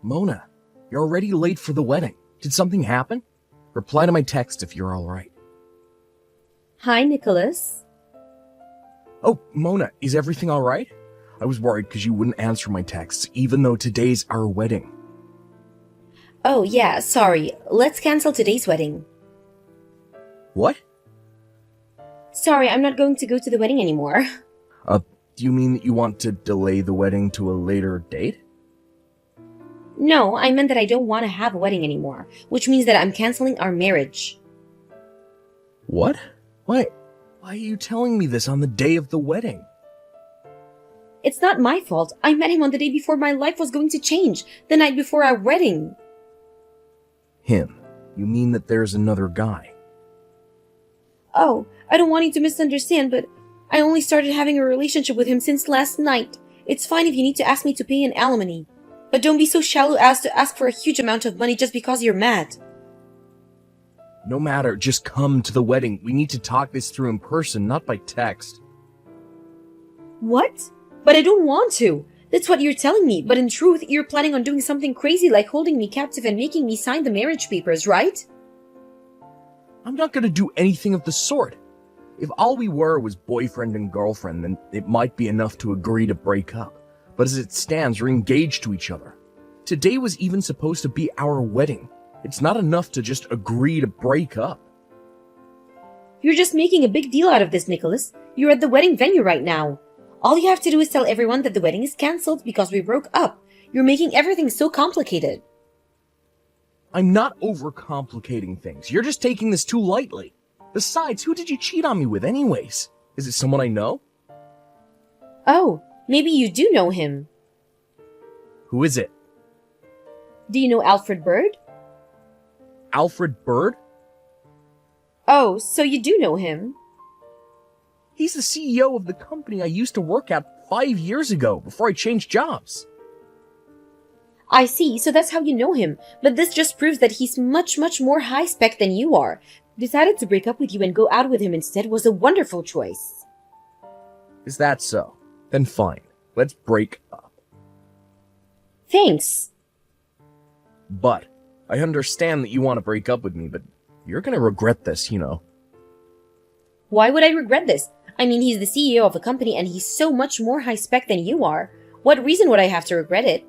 Mona, you're already late for the wedding. Did something happen? Reply to my text if you're alright. Hi, Nicholas. Oh, Mona, is everything alright? I was worried because you wouldn't answer my texts, even though today's our wedding. Oh, yeah, sorry. Let's cancel today's wedding. What? Sorry, I'm not going to go to the wedding anymore. Do you mean that you want to delay the wedding to a later date? No, I meant that I don't want to have a wedding anymore, which means that I'm canceling our marriage. What? Why are you telling me this on the day of the wedding? It's not my fault. I met him on the day before my life was going to change, the night before our wedding. Him? You mean that there's another guy? Oh, I don't want you to misunderstand, but I only started having a relationship with him since last night. It's fine if you need to ask me to pay an alimony, but don't be so shallow as to ask for a huge amount of money just because you're mad. No matter, just come to the wedding. We need to talk this through in person, not by text. What? But I don't want to. That's what you're telling me, but in truth, you're planning on doing something crazy like holding me captive and making me sign the marriage papers, right? I'm not gonna do anything of the sort. If all we were was boyfriend and girlfriend, then it might be enough to agree to break up. But as it stands, we're engaged to each other. Today was even supposed to be our wedding. It's not enough to just agree to break up. You're just making a big deal out of this, Nicholas. You're at the wedding venue right now. All you have to do is tell everyone that the wedding is cancelled because we broke up. You're making everything so complicated. I'm not overcomplicating things. You're just taking this too lightly. Besides, who did you cheat on me with anyways? Is it someone I know? Oh, maybe you do know him. Who is it? Do you know Alfred Bird? Alfred Bird? Oh, so you do know him. He's the CEO of the company I used to work at 5 years ago, before I changed jobs. I see, so that's how you know him. But this just proves that he's much, much more high-spec than you are. Decided to break up with you and go out with him instead was a wonderful choice. Is that so? Then fine. Let's break up. Thanks. But I understand that you want to break up with me, but you're gonna regret this, you know. Why would I regret this? I mean, he's the CEO of a company and he's so much more high-spec than you are. What reason would I have to regret it?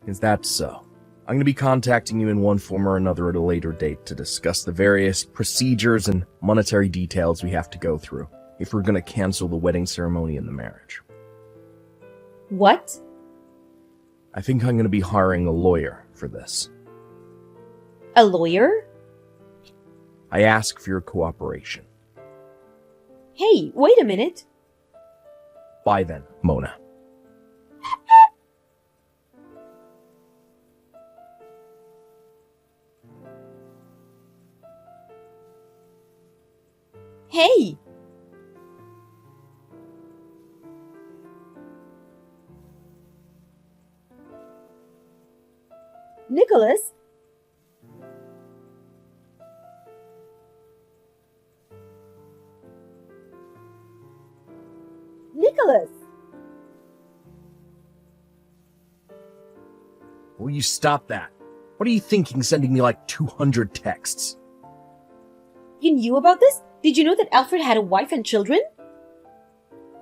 Is that so? I'm going to be contacting you in one form or another at a later date to discuss the various procedures and monetary details we have to go through if we're going to cancel the wedding ceremony and the marriage. What? I think I'm going to be hiring a lawyer for this. A lawyer? I ask for your cooperation. Hey, wait a minute. Bye then, Mona. Hey! Nicholas? Nicholas! Will you stop that? What are you thinking, sending me like 200 texts? You knew about this? Did you know that Alfred had a wife and children?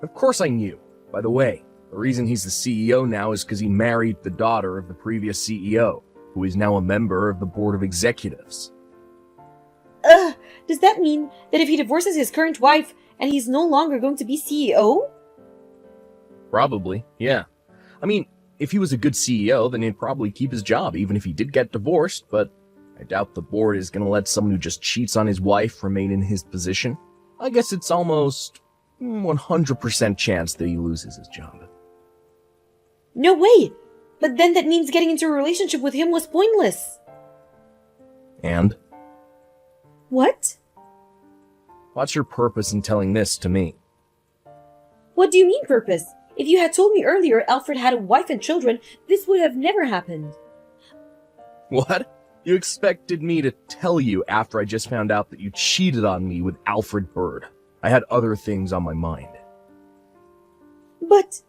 Of course I knew. By the way, the reason he's the CEO now is because he married the daughter of the previous CEO, who is now a member of the board of executives. Ugh, does that mean that if he divorces his current wife and he's no longer going to be CEO? Probably, yeah. I mean, if he was a good CEO, then he'd probably keep his job, even if he did get divorced, but I doubt the board is gonna let someone who just cheats on his wife remain in his position. I guess it's almost 100% chance that he loses his job. No way! But then that means getting into a relationship with him was pointless. And? What? What's your purpose in telling this to me? What do you mean, purpose? If you had told me earlier Alfred had a wife and children, this would have never happened. What? You expected me to tell you after I just found out that you cheated on me with Alfred Bird. I had other things on my mind. But...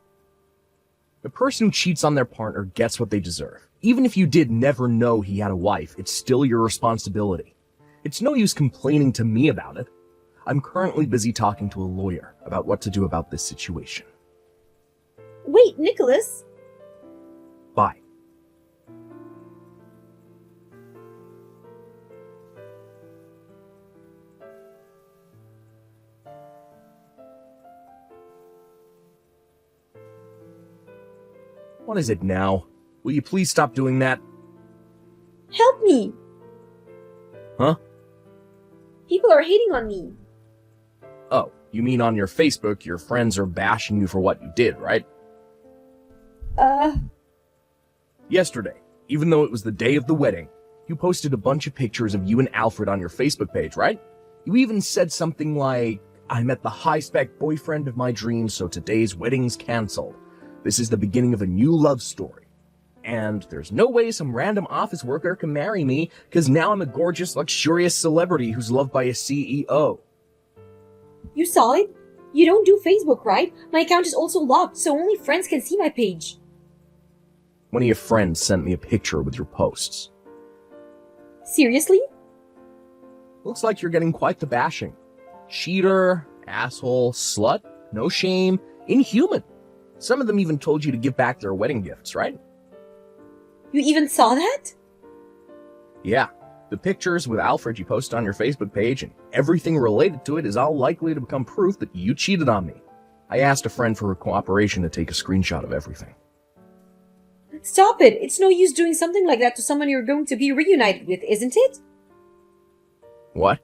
The person who cheats on their partner gets what they deserve. Even if you did never know he had a wife, it's still your responsibility. It's no use complaining to me about it. I'm currently busy talking to a lawyer about what to do about this situation. Wait, Nicholas? Bye. What is it now? Will you please stop doing that? Help me! Huh? People are hating on me. Oh, you mean on your Facebook your friends are bashing you for what you did, right? Yesterday, even though it was the day of the wedding, you posted a bunch of pictures of you and Alfred on your Facebook page, right? You even said something like, I met the high-spec boyfriend of my dreams, so today's wedding's cancelled. This is the beginning of a new love story. And there's no way some random office worker can marry me, because now I'm a gorgeous, luxurious celebrity who's loved by a CEO. You saw it? You don't do Facebook, right? My account is also locked, so only friends can see my page. One of your friends sent me a picture with your posts. Seriously? Looks like you're getting quite the bashing. Cheater, asshole, slut, no shame, inhuman. Some of them even told you to give back their wedding gifts, right? You even saw that? Yeah. The pictures with Alfred you post on your Facebook page and everything related to it is all likely to become proof that you cheated on me. I asked a friend for her cooperation to take a screenshot of everything. Stop it! It's no use doing something like that to someone you're going to be reunited with, isn't it? What?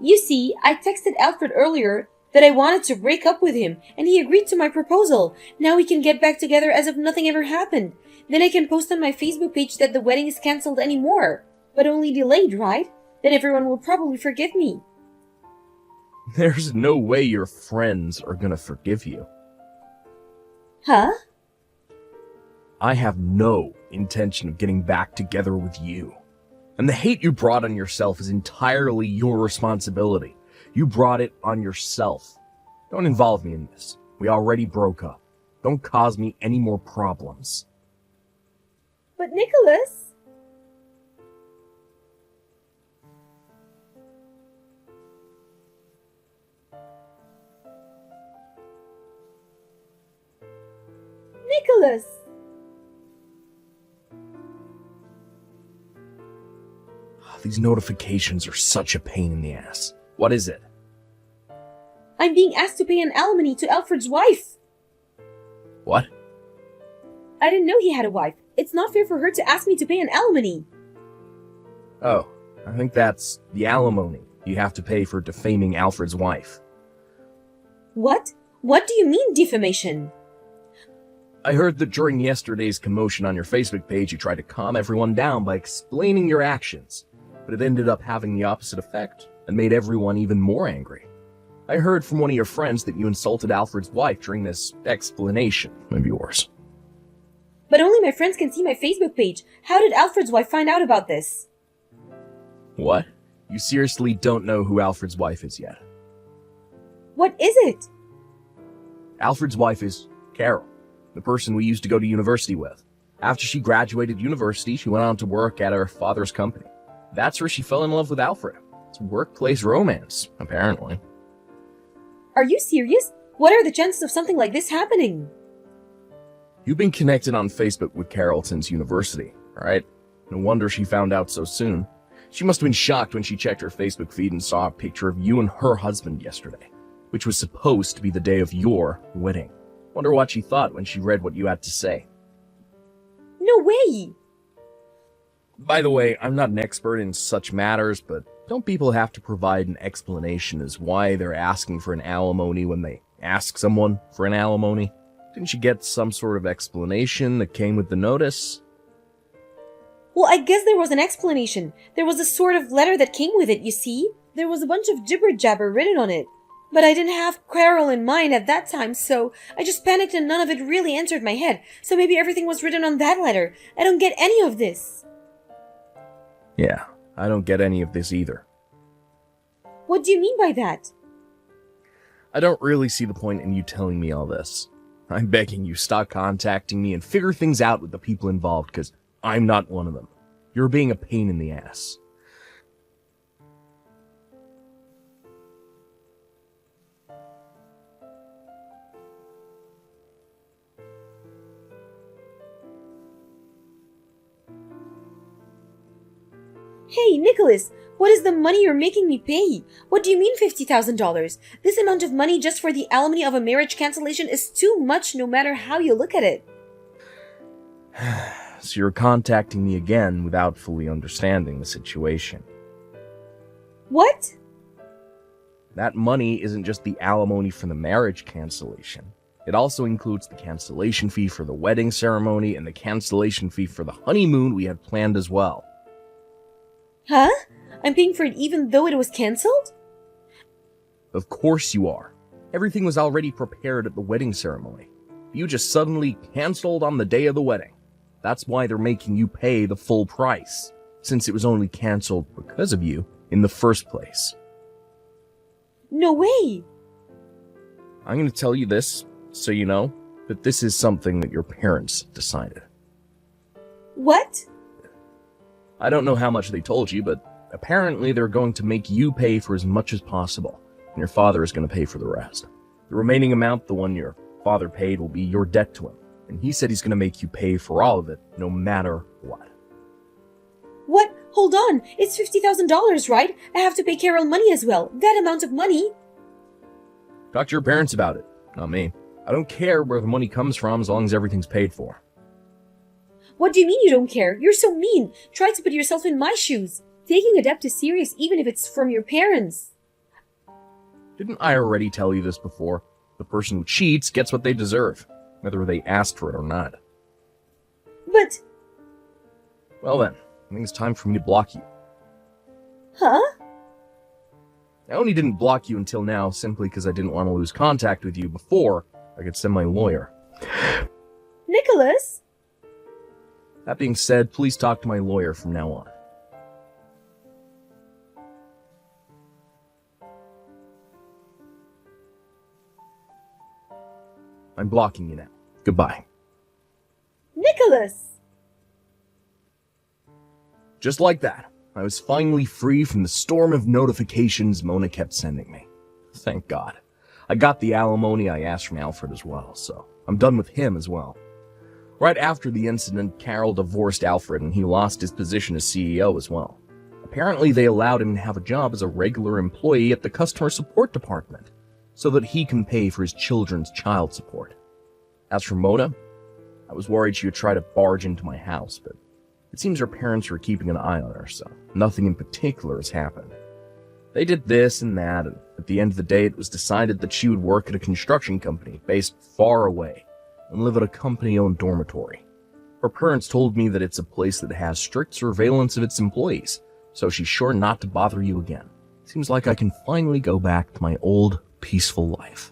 You see, I texted Alfred earlier that I wanted to break up with him, and he agreed to my proposal. Now we can get back together as if nothing ever happened. Then I can post on my Facebook page that the wedding is cancelled anymore. But only delayed, right? Then everyone will probably forgive me. There's no way your friends are gonna forgive you. Huh? I have no intention of getting back together with you. And the hate you brought on yourself is entirely your responsibility. You brought it on yourself. Don't involve me in this. We already broke up. Don't cause me any more problems. But Nicholas... Nicholas! These notifications are such a pain in the ass. What is it? I'm being asked to pay an alimony to Alfred's wife. What? I didn't know he had a wife. It's not fair for her to ask me to pay an alimony. Oh, I think that's the alimony you have to pay for defaming Alfred's wife. What? What do you mean, defamation? I heard that during yesterday's commotion on your Facebook page, you tried to calm everyone down by explaining your actions, but it ended up having the opposite effect and made everyone even more angry. I heard from one of your friends that you insulted Alfred's wife during this explanation of yours. But only my friends can see my Facebook page. How did Alfred's wife find out about this? What? You seriously don't know who Alfred's wife is yet? What is it? Alfred's wife is Carol, the person we used to go to university with. After she graduated university, she went on to work at her father's company. That's where she fell in love with Alfred. It's workplace romance, apparently. Are you serious? What are the chances of something like this happening? You've been connected on Facebook with Carol since university, right? No wonder she found out so soon. She must have been shocked when she checked her Facebook feed and saw a picture of you and her husband yesterday, which was supposed to be the day of your wedding. Wonder what she thought when she read what you had to say. No way! By the way, I'm not an expert in such matters, but don't people have to provide an explanation as why they're asking for an alimony when they ask someone for an alimony? Didn't you get some sort of explanation that came with the notice? Well, I guess there was an explanation. There was a sort of letter that came with it, you see? There was a bunch of jibber-jabber written on it. But I didn't have Carol in mind at that time, so I just panicked and none of it really entered my head. So maybe everything was written on that letter. I don't get any of this. Yeah, I don't get any of this either. What do you mean by that? I don't really see the point in you telling me all this. I'm begging you, stop contacting me and figure things out with the people involved, because I'm not one of them. You're being a pain in the ass. Hey, Nicholas, what is the money you're making me pay? What do you mean $50,000? This amount of money just for the alimony of a marriage cancellation is too much no matter how you look at it. So you're contacting me again without fully understanding the situation. What? That money isn't just the alimony for the marriage cancellation. It also includes the cancellation fee for the wedding ceremony and the cancellation fee for the honeymoon we had planned as well. Huh? I'm paying for it even though it was cancelled? Of course you are. Everything was already prepared at the wedding ceremony. You just suddenly canceled on the day of the wedding. That's why they're making you pay the full price, since it was only canceled because of you in the first place. No way! I'm going to tell you this, so you know, that this is something that your parents decided. What? I don't know how much they told you, but apparently they're going to make you pay for as much as possible, and your father is going to pay for the rest. The remaining amount, the one your father paid, will be your debt to him, and he said he's going to make you pay for all of it, no matter what. What? Hold on, it's $50,000, right? I have to pay Carol money as well. That amount of money? Talk to your parents about it, not me. I don't care where the money comes from as long as everything's paid for. What do you mean you don't care? You're so mean. Try to put yourself in my shoes. Taking a debt is serious even if it's from your parents. Didn't I already tell you this before? The person who cheats gets what they deserve, whether they asked for it or not. But... Well then, I think it's time for me to block you. Huh? I only didn't block you until now simply because I didn't want to lose contact with you before I could send my lawyer. Nicholas? That being said, please talk to my lawyer from now on. I'm blocking you now. Goodbye. Nicholas! Just like that, I was finally free from the storm of notifications Mona kept sending me. Thank God. I got the alimony I asked from Alfred as well, so I'm done with him as well. Right after the incident, Carol divorced Alfred and he lost his position as CEO as well. Apparently they allowed him to have a job as a regular employee at the customer support department, so that he can pay for his children's child support. As for Mona, I was worried she would try to barge into my house, but it seems her parents were keeping an eye on her, so nothing in particular has happened. They did this and that, and at the end of the day it was decided that she would work at a construction company based far away, and live at a company-owned dormitory. Her parents told me that it's a place that has strict surveillance of its employees, so she's sure not to bother you again. Seems like I can finally go back to my old, peaceful life.